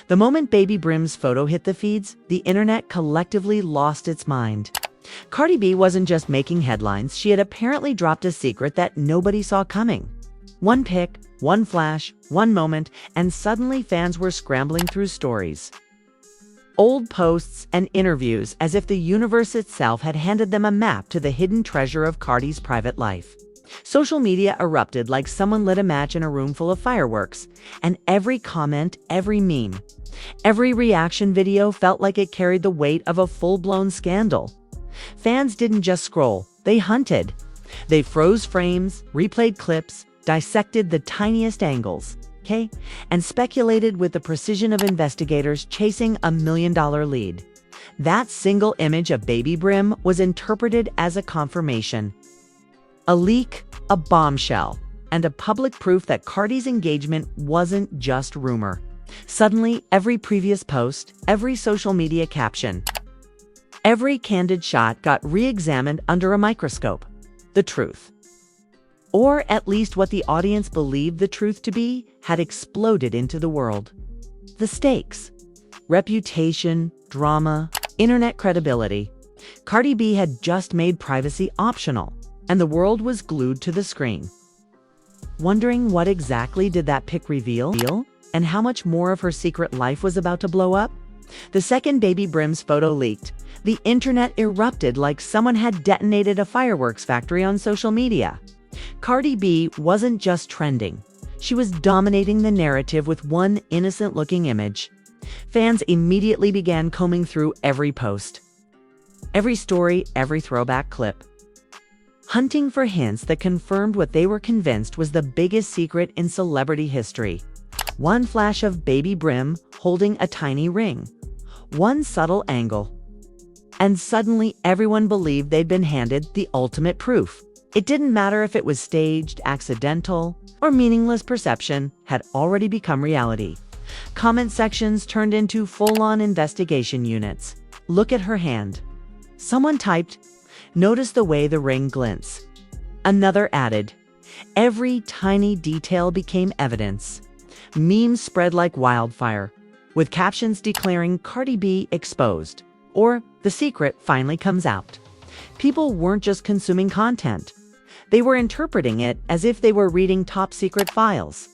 The moment Baby Brim's photo hit the feeds, the internet collectively lost its mind. Cardi B wasn't just making headlines, she had apparently dropped a secret that nobody saw coming. One pic, one flash, one moment, and suddenly fans were scrambling through stories. Old posts and interviews, as if the universe itself had handed them a map to the hidden treasure of Cardi's private life. Social media erupted like someone lit a match in a room full of fireworks, and every comment, every meme, every reaction video felt like it carried the weight of a full-blown scandal. Fans didn't just scroll, they hunted. They froze frames, replayed clips, dissected the tiniest angles, and speculated with the precision of investigators chasing a $1 million lead. That single image of Baby Brim was interpreted as a confirmation. A leak, a bombshell, and a public proof that Cardi's engagement wasn't just rumor. Suddenly, every previous post, every social media caption, every candid shot got re-examined under a microscope. The truth, or at least what the audience believed the truth to be, had exploded into the world. The stakes: reputation, drama, internet credibility. Cardi B had just made privacy optional, and the world was glued to the screen. Wondering what exactly did that pic reveal, and how much more of her secret life was about to blow up? The second Baby Brim's photo leaked, the internet erupted like someone had detonated a fireworks factory on social media. Cardi B wasn't just trending. She was dominating the narrative with one innocent-looking image. Fans immediately began combing through every post, every story, every throwback clip, hunting for hints that confirmed what they were convinced was the biggest secret in celebrity history. One flash of Baby Brim holding a tiny ring, one subtle angle, and suddenly everyone believed they'd been handed the ultimate proof. It didn't matter if it was staged, accidental, or meaningless. Perception had already become reality. Comment sections turned into full-on investigation units. Look at her hand. Someone typed, "Notice the way the ring glints." Another added, "Every tiny detail became evidence." Memes spread like wildfire, with captions declaring Cardi B exposed, or the secret finally comes out. People weren't just consuming content. They were interpreting it as if they were reading top-secret files.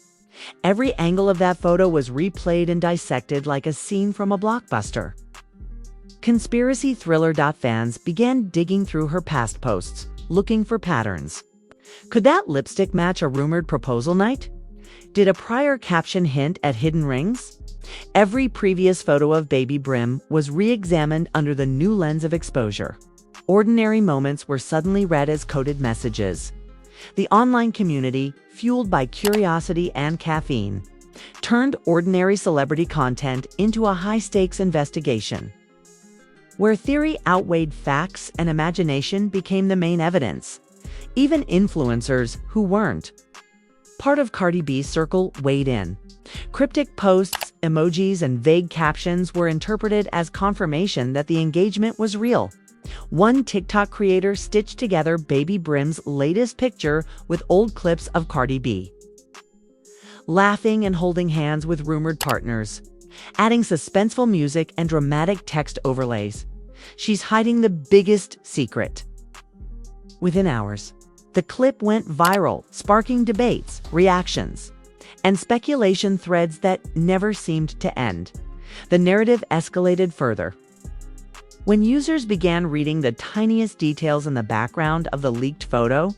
Every angle of that photo was replayed and dissected like a scene from a blockbuster. Conspiracy thriller fans began digging through her past posts, looking for patterns. Could that lipstick match a rumored proposal night? Did a prior caption hint at hidden rings? Every previous photo of Baby Brim was re-examined under the new lens of exposure. Ordinary moments were suddenly read as coded messages. The online community, fueled by curiosity and caffeine, turned ordinary celebrity content into a high-stakes investigation, where theory outweighed facts and imagination became the main evidence. Even influencers who weren't part of Cardi B's circle weighed in. Cryptic posts, emojis, and vague captions were interpreted as confirmation that the engagement was real. One TikTok creator stitched together Baby Brim's latest picture with old clips of Cardi B laughing and holding hands with rumored partners, adding suspenseful music and dramatic text overlays. She's hiding the biggest secret. Within hours, the clip went viral, sparking debates, reactions, and speculation threads that never seemed to end. The narrative escalated further when users began reading the tiniest details in the background of the leaked photo.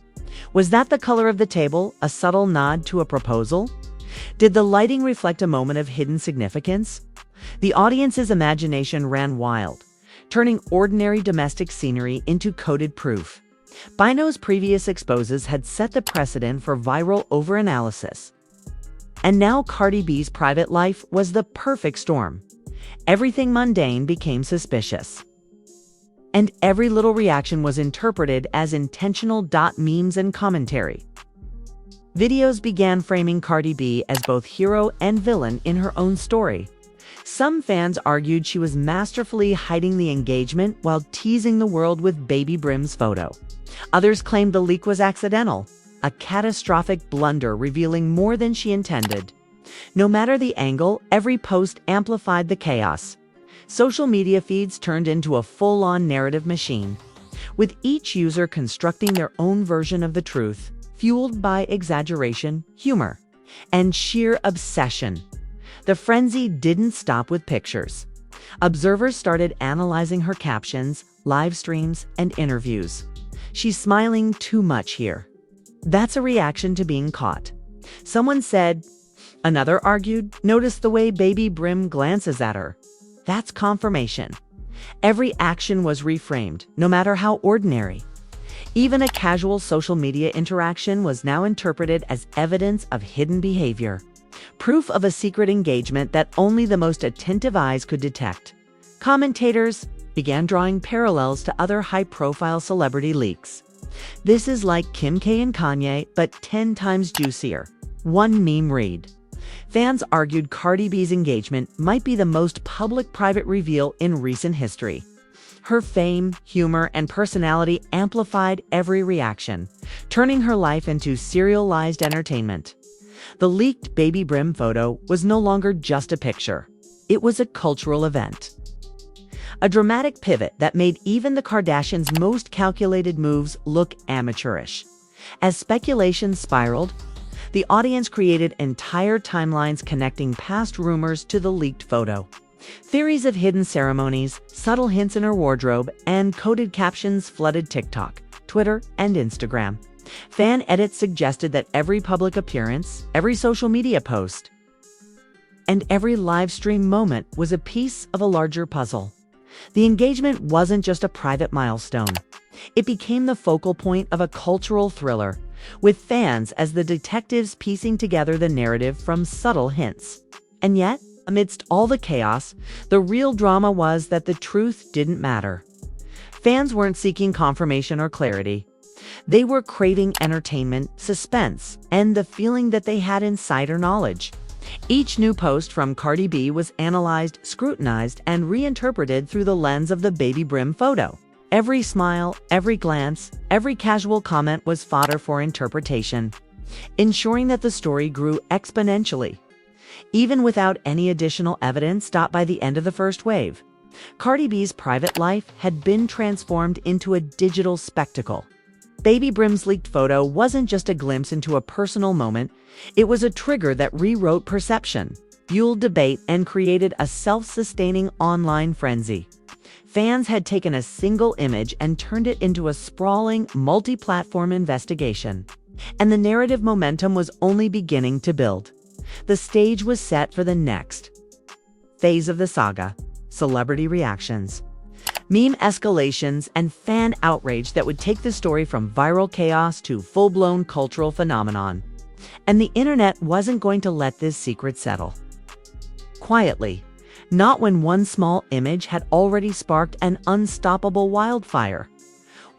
Was that the color of the table, a subtle nod to a proposal? Did the lighting reflect a moment of hidden significance? The audience's imagination ran wild, turning ordinary domestic scenery into coded proof. Bino's previous exposes had set the precedent for viral overanalysis. And now Cardi B's private life was the perfect storm. Everything mundane became suspicious, and every little reaction was interpreted as intentional. Memes and commentary. Videos began framing Cardi B as both hero and villain in her own story. Some fans argued she was masterfully hiding the engagement while teasing the world with Baby Brim's photo. Others claimed the leak was accidental, a catastrophic blunder revealing more than she intended. No matter the angle, every post amplified the chaos. Social media feeds turned into a full-on narrative machine, with each user constructing their own version of the truth, fueled by exaggeration, humor, and sheer obsession. The frenzy didn't stop with pictures. Observers started analyzing her captions, live streams, and interviews. "She's smiling too much here. That's a reaction to being caught," someone said. Another argued, "Notice the way Baby Brim glances at her. That's confirmation." Every action was reframed, no matter how ordinary. Even a casual social media interaction was now interpreted as evidence of hidden behavior, proof of a secret engagement that only the most attentive eyes could detect. Commentators began drawing parallels to other high-profile celebrity leaks. "This is like Kim K and Kanye, but 10 times juicier." One meme read. Fans argued Cardi B's engagement might be the most public private reveal in recent history. Her fame, humor, and personality amplified every reaction, turning her life into serialized entertainment. The leaked Baby Brim photo was no longer just a picture. It was a cultural event. A dramatic pivot that made even the Kardashians' most calculated moves look amateurish. As speculation spiraled, the audience created entire timelines connecting past rumors to the leaked photo. Theories of hidden ceremonies, subtle hints in her wardrobe, and coded captions flooded TikTok, Twitter, and Instagram. Fan edits suggested that every public appearance, every social media post, and every live stream moment was a piece of a larger puzzle. The engagement wasn't just a private milestone. It became the focal point of a cultural thriller, with fans as the detectives piecing together the narrative from subtle hints. And yet, amidst all the chaos, the real drama was that the truth didn't matter. Fans weren't seeking confirmation or clarity. They were craving entertainment, suspense, and the feeling that they had insider knowledge. Each new post from Cardi B was analyzed, scrutinized, and reinterpreted through the lens of the Baby Brim photo. Every smile, every glance, every casual comment was fodder for interpretation, ensuring that the story grew exponentially. Even without any additional evidence stopped by the end of the first wave, Cardi B's private life had been transformed into a digital spectacle. Baby Brim's leaked photo wasn't just a glimpse into a personal moment, it was a trigger that rewrote perception, fueled debate, and created a self-sustaining online frenzy. Fans had taken a single image and turned it into a sprawling, multi-platform investigation. And the narrative momentum was only beginning to build. The stage was set for the next phase of the saga: celebrity reactions, meme escalations, and fan outrage that would take the story from viral chaos to full-blown cultural phenomenon. And the internet wasn't going to let this secret settle quietly. Not when one small image had already sparked an unstoppable wildfire.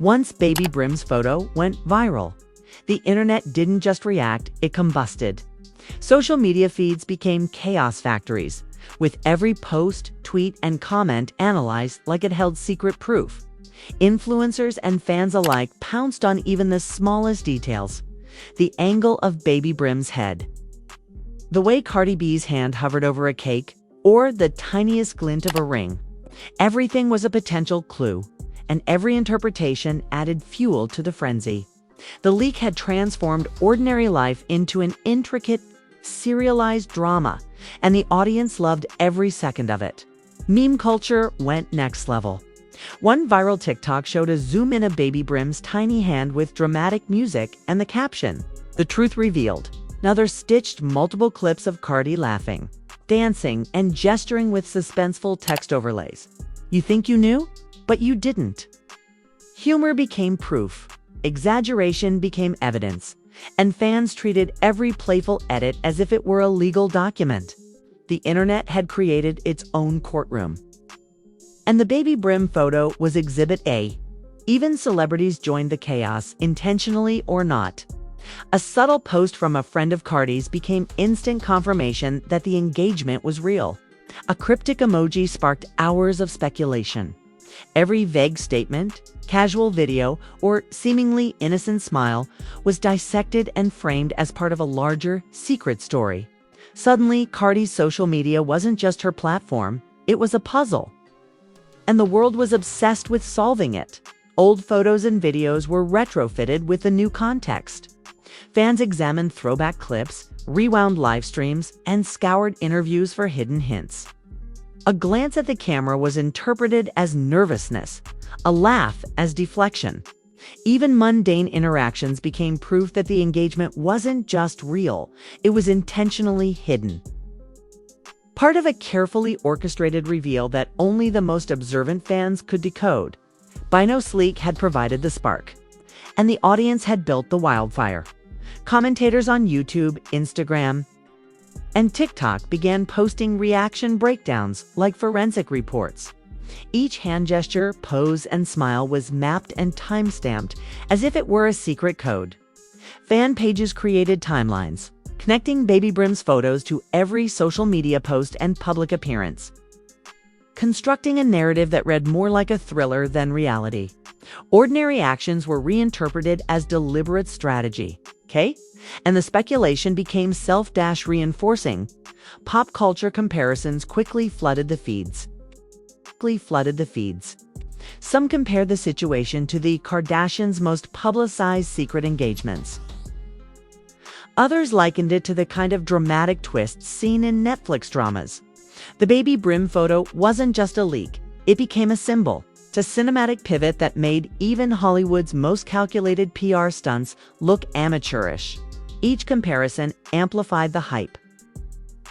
Once Baby Brim's photo went viral, the internet didn't just react, it combusted. Social media feeds became chaos factories, with every post, tweet, and comment analyzed like it held secret proof. Influencers and fans alike pounced on even the smallest details: the angle of Baby Brim's head, the way Cardi B's hand hovered over a cake, or the tiniest glint of a ring. Everything was a potential clue, and every interpretation added fuel to the frenzy. The leak had transformed ordinary life into an intricate, serialized drama, and the audience loved every second of it. Meme culture went next level. One viral TikTok showed a zoom in of Baby Brim's tiny hand with dramatic music and the caption, "The truth revealed." Now they're stitched multiple clips of Cardi laughing, dancing, and gesturing with suspenseful text overlays. You think you knew? But you didn't. Humor became proof, exaggeration became evidence, and fans treated every playful edit as if it were a legal document. The internet had created its own courtroom. And the Baby Brim photo was Exhibit A. Even celebrities joined the chaos, intentionally or not. A subtle post from a friend of Cardi's became instant confirmation that the engagement was real. A cryptic emoji sparked hours of speculation. Every vague statement, casual video, or seemingly innocent smile was dissected and framed as part of a larger, secret story. Suddenly, Cardi's social media wasn't just her platform, it was a puzzle. And the world was obsessed with solving it. Old photos and videos were retrofitted with the new context. Fans examined throwback clips, rewound live streams, and scoured interviews for hidden hints. A glance at the camera was interpreted as nervousness, a laugh as deflection. Even mundane interactions became proof that the engagement wasn't just real, it was intentionally hidden. Part of a carefully orchestrated reveal that only the most observant fans could decode. Bino Sleek had provided the spark, and the audience had built the wildfire. Commentators on YouTube, Instagram, and TikTok began posting reaction breakdowns like forensic reports. Each hand gesture, pose, and smile was mapped and time-stamped as if it were a secret code. Fan pages created timelines, connecting Baby Brim's photos to every social media post and public appearance, constructing a narrative that read more like a thriller than reality. Ordinary actions were reinterpreted as deliberate strategy, and the speculation became self-reinforcing. Pop culture comparisons quickly flooded the feeds. Some compared the situation to the Kardashians' most publicized secret engagements. Others likened it to the kind of dramatic twists seen in Netflix dramas. The Baby Brim photo wasn't just a leak, it became a symbol, a cinematic pivot that made even Hollywood's most calculated PR stunts look amateurish. Each comparison amplified the hype,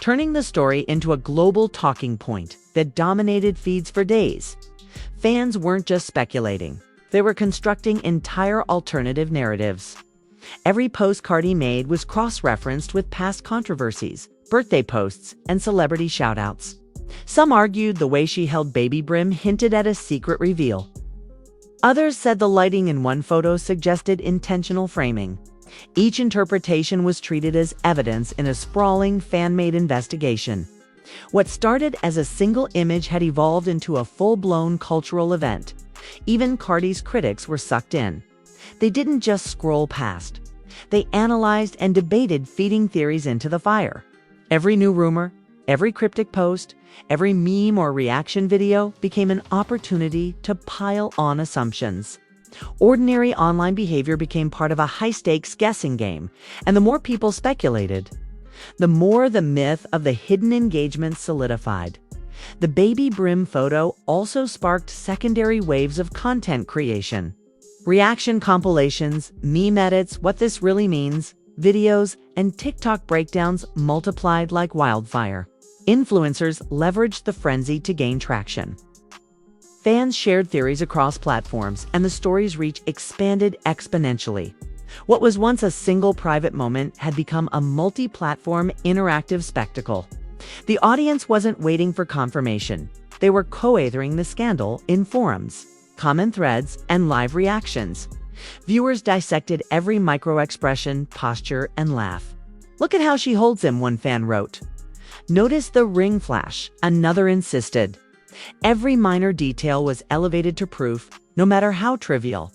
turning the story into a global talking point that dominated feeds for days. Fans weren't just speculating, they were constructing entire alternative narratives. Every post Cardi made was cross-referenced with past controversies, birthday posts, and celebrity shoutouts. Some argued the way she held Baby Brim hinted at a secret reveal. Others said the lighting in one photo suggested intentional framing. Each interpretation was treated as evidence in a sprawling, fan-made investigation. What started as a single image had evolved into a full-blown cultural event. Even Cardi's critics were sucked in. They didn't just scroll past. They analyzed and debated, feeding theories into the fire. Every new rumor, every cryptic post, every meme or reaction video became an opportunity to pile on assumptions. Ordinary online behavior became part of a high-stakes guessing game, and the more people speculated, the more the myth of the hidden engagement solidified. The Baby Brim photo also sparked secondary waves of content creation. Reaction compilations, meme edits, what this really means, videos, and TikTok breakdowns multiplied like wildfire. Influencers leveraged the frenzy to gain traction. Fans shared theories across platforms, and the story's reach expanded exponentially. What was once a single private moment had become a multi-platform interactive spectacle. The audience wasn't waiting for confirmation. They were co-authoring the scandal in forums, comment threads, and live reactions. Viewers dissected every micro-expression, posture, and laugh. "Look at how she holds him," one fan wrote. "Notice the ring flash," another insisted. Every minor detail was elevated to proof, no matter how trivial.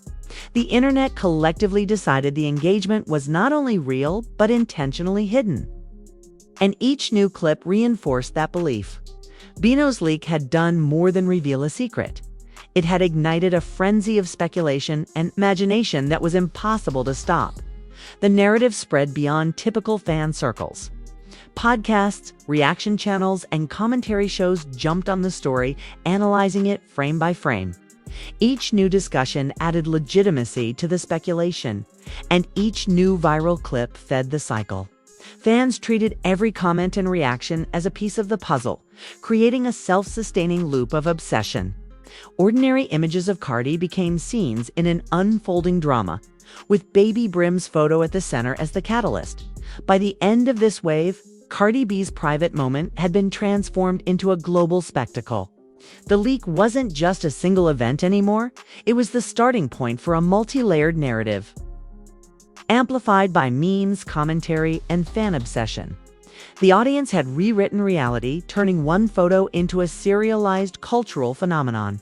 The internet collectively decided the engagement was not only real, but intentionally hidden. And each new clip reinforced that belief. Bino's leak had done more than reveal a secret. It had ignited a frenzy of speculation and imagination that was impossible to stop. The narrative spread beyond typical fan circles. Podcasts, reaction channels, and commentary shows jumped on the story, analyzing it frame by frame. Each new discussion added legitimacy to the speculation, and each new viral clip fed the cycle. Fans treated every comment and reaction as a piece of the puzzle, creating a self-sustaining loop of obsession. Ordinary images of Cardi became scenes in an unfolding drama, with Baby Brim's photo at the center as the catalyst. By the end of this wave, Cardi B's private moment had been transformed into a global spectacle. The leak wasn't just a single event anymore, it was the starting point for a multi-layered narrative, amplified by memes, commentary, and fan obsession. The audience had rewritten reality, turning one photo into a serialized cultural phenomenon.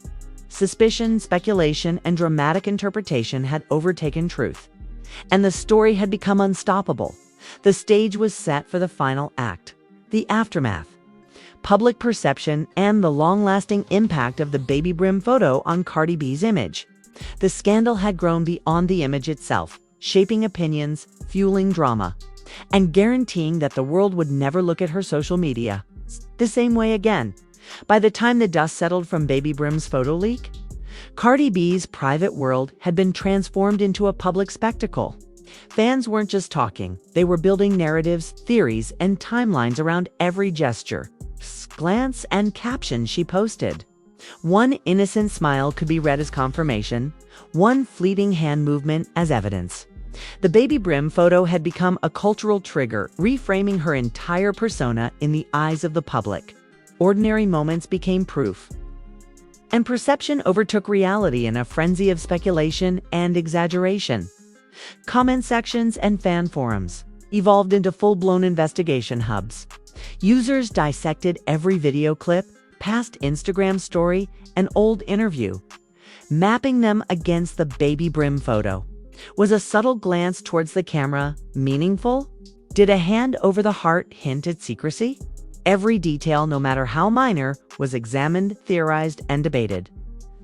Suspicion, speculation, and dramatic interpretation had overtaken truth, and the story had become unstoppable. The stage was set for the final act. The aftermath. Public perception and the long-lasting impact of the Baby Brim photo on Cardi B's image. The scandal had grown beyond the image itself, shaping opinions, fueling drama, and guaranteeing that the world would never look at her social media the same way again. By the time the dust settled from Baby Brim's photo leak, Cardi B's private world had been transformed into a public spectacle. Fans weren't just talking, they were building narratives, theories, and timelines around every gesture, glance, and caption she posted. One innocent smile could be read as confirmation, one fleeting hand movement as evidence. The Baby Brim photo had become a cultural trigger, reframing her entire persona in the eyes of the public. Ordinary moments became proof, and perception overtook reality in a frenzy of speculation and exaggeration. Comment sections and fan forums evolved into full-blown investigation hubs. Users dissected every video clip, past Instagram story, and old interview, mapping them against the Baby Brim photo. Was a subtle glance towards the camera meaningful? Did a hand over the heart hint at secrecy? Every detail, no matter how minor, was examined, theorized, and debated.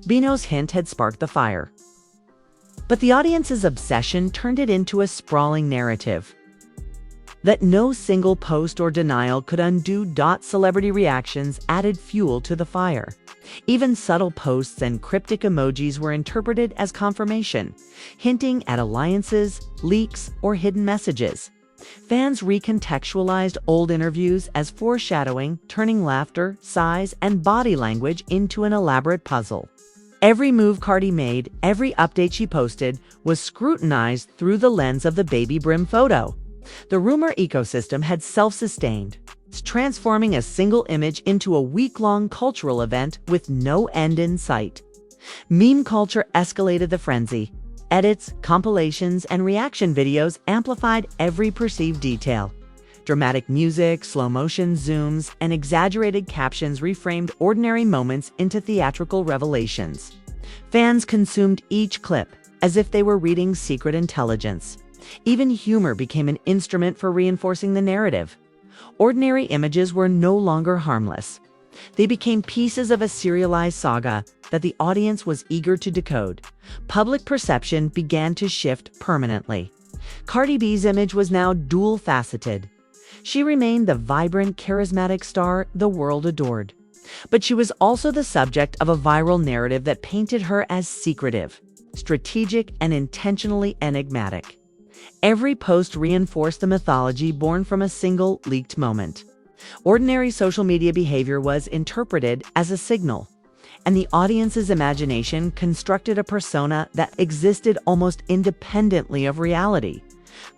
Bino's hint had sparked the fire, but the audience's obsession turned it into a sprawling narrative that no single post or denial could undo. Celebrity reactions added fuel to the fire. Even subtle posts and cryptic emojis were interpreted as confirmation, hinting at alliances, leaks, or hidden messages. Fans recontextualized old interviews as foreshadowing, turning laughter, sighs, and body language into an elaborate puzzle. Every move Cardi made, every update she posted, was scrutinized through the lens of the Baby Brim photo. The rumor ecosystem had self-sustained, transforming a single image into a week-long cultural event with no end in sight. Meme culture escalated the frenzy. Edits, compilations, and reaction videos amplified every perceived detail. Dramatic music, slow-motion zooms, and exaggerated captions reframed ordinary moments into theatrical revelations. Fans consumed each clip as if they were reading secret intelligence. Even humor became an instrument for reinforcing the narrative. Ordinary images were no longer harmless. They became pieces of a serialized saga that the audience was eager to decode. Public perception began to shift permanently. Cardi B's image was now dual-faceted. She remained the vibrant, charismatic star the world adored. But she was also the subject of a viral narrative that painted her as secretive, strategic, and intentionally enigmatic. Every post reinforced the mythology born from a single leaked moment. Ordinary social media behavior was interpreted as a signal, and the audience's imagination constructed a persona that existed almost independently of reality.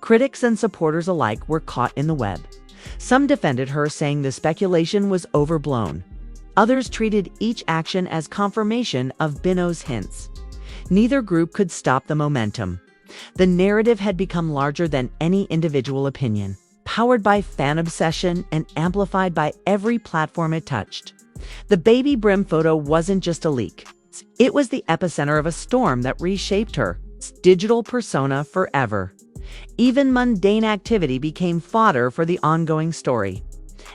Critics and supporters alike were caught in the web. Some defended her, saying the speculation was overblown. Others treated each action as confirmation of Bino's hints. Neither group could stop the momentum. The narrative had become larger than any individual opinion, powered by fan obsession and amplified by every platform it touched. The Baby Brim photo wasn't just a leak. It was the epicenter of a storm that reshaped her digital persona forever. Even mundane activity became fodder for the ongoing story.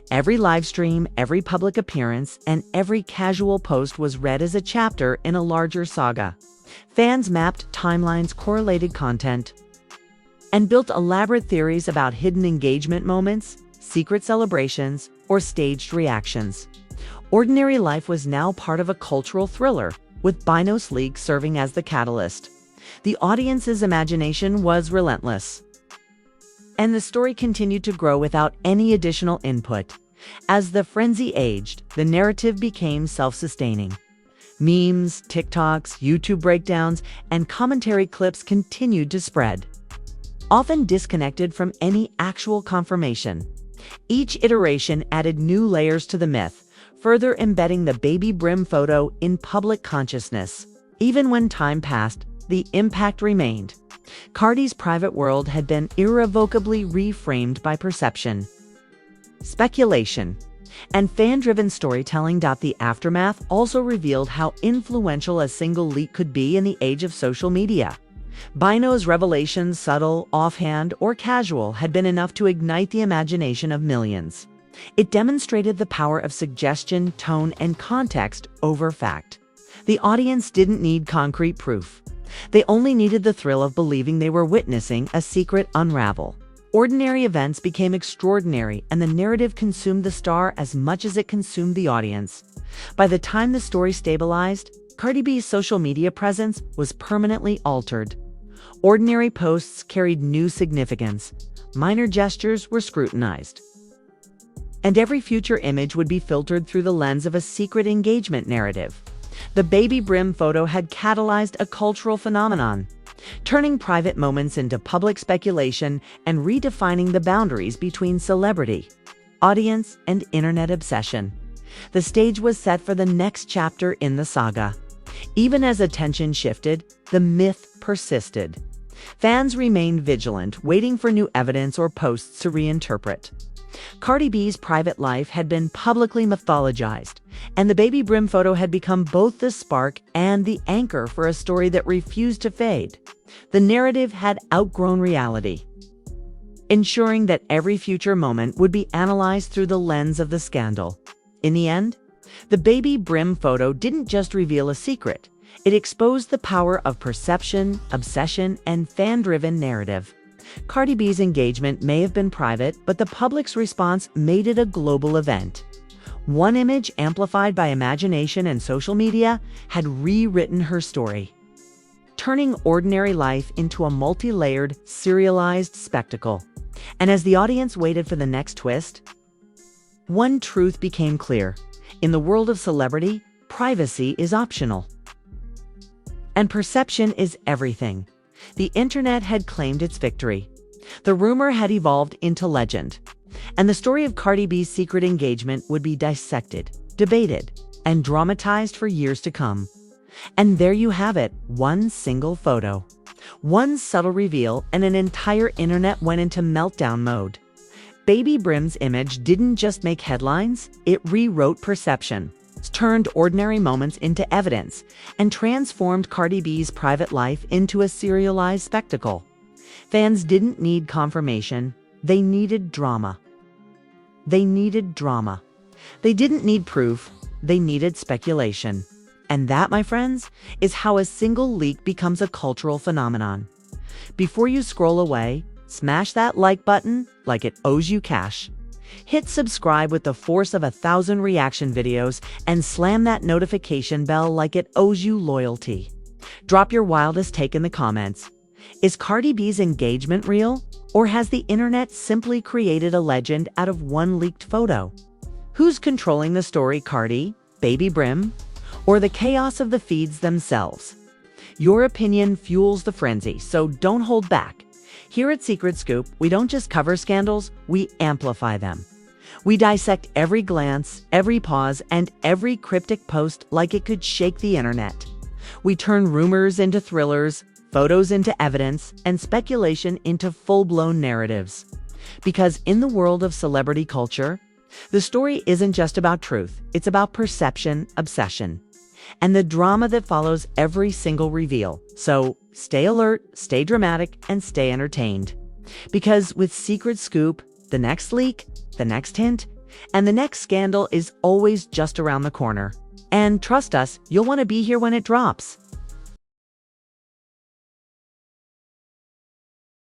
Every live stream, every public appearance, and every casual post was read as a chapter in a larger saga. Fans mapped timelines, correlated content, and built elaborate theories about hidden engagement moments, secret celebrations, or staged reactions. Ordinary life was now part of a cultural thriller, with Bino's leak serving as the catalyst. The audience's imagination was relentless, and the story continued to grow without any additional input. As the frenzy aged, the narrative became self-sustaining. Memes, TikToks, YouTube breakdowns, and commentary clips continued to spread, often disconnected from any actual confirmation. Each iteration added new layers to the myth, further embedding the Baby Brim photo in public consciousness. Even when time passed, the impact remained. Cardi's private world had been irrevocably reframed by perception, speculation, and fan-driven storytelling. The aftermath also revealed how influential a single leak could be in the age of social media. Bino's revelations, subtle, offhand, or casual, had been enough to ignite the imagination of millions. It demonstrated the power of suggestion, tone, and context over fact. The audience didn't need concrete proof. They only needed the thrill of believing they were witnessing a secret unravel. Ordinary events became extraordinary, and the narrative consumed the star as much as it consumed the audience. By the time the story stabilized, Cardi B's social media presence was permanently altered. Ordinary posts carried new significance. Minor gestures were scrutinized. And every future image would be filtered through the lens of a secret engagement narrative. The Baby Brim photo had catalyzed a cultural phenomenon, turning private moments into public speculation and redefining the boundaries between celebrity, audience, and internet obsession. The stage was set for the next chapter in the saga. Even as attention shifted, the myth persisted. Fans remained vigilant, waiting for new evidence or posts to reinterpret. Cardi B's private life had been publicly mythologized, and the Baby Brim photo had become both the spark and the anchor for a story that refused to fade. The narrative had outgrown reality, ensuring that every future moment would be analyzed through the lens of the scandal. In the end, the Baby Brim photo didn't just reveal a secret. It exposed the power of perception, obsession, and fan-driven narrative. Cardi B's engagement may have been private, but the public's response made it a global event. One image, amplified by imagination and social media, had rewritten her story, turning ordinary life into a multi-layered, serialized spectacle. And as the audience waited for the next twist, one truth became clear. In the world of celebrity, privacy is optional. And perception is everything. The internet had claimed its victory. The rumor had evolved into legend. And the story of Cardi B's secret engagement would be dissected, debated, and dramatized for years to come. And there you have it, one single photo. One subtle reveal, and an entire internet went into meltdown mode. Baby Brim's image didn't just make headlines, it rewrote perception, turned ordinary moments into evidence, and transformed Cardi B's private life into a serialized spectacle. Fans didn't need confirmation, they needed drama. They needed drama. They didn't need proof, they needed speculation. And that, my friends, is how a single leak becomes a cultural phenomenon. Before you scroll away, smash that like button like it owes you cash. Hit subscribe with the force of 1,000 reaction videos and slam that notification bell like it owes you loyalty. Drop your wildest take in the comments. Is Cardi B's engagement real, or has the internet simply created a legend out of one leaked photo? Who's controlling the story, Cardi, Baby Brim, or the chaos of the feeds themselves? Your opinion fuels the frenzy, so don't hold back. Here at Secret Scoop, we don't just cover scandals, we amplify them. We dissect every glance, every pause, and every cryptic post like it could shake the internet. We turn rumors into thrillers, photos into evidence, and speculation into full-blown narratives. Because in the world of celebrity culture, the story isn't just about truth, it's about perception, obsession, and the drama that follows every single reveal. So stay alert, stay dramatic, and stay entertained. Because with Secret Scoop, the next leak, the next hint, and the next scandal is always just around the corner. And trust us, you'll want to be here when it drops.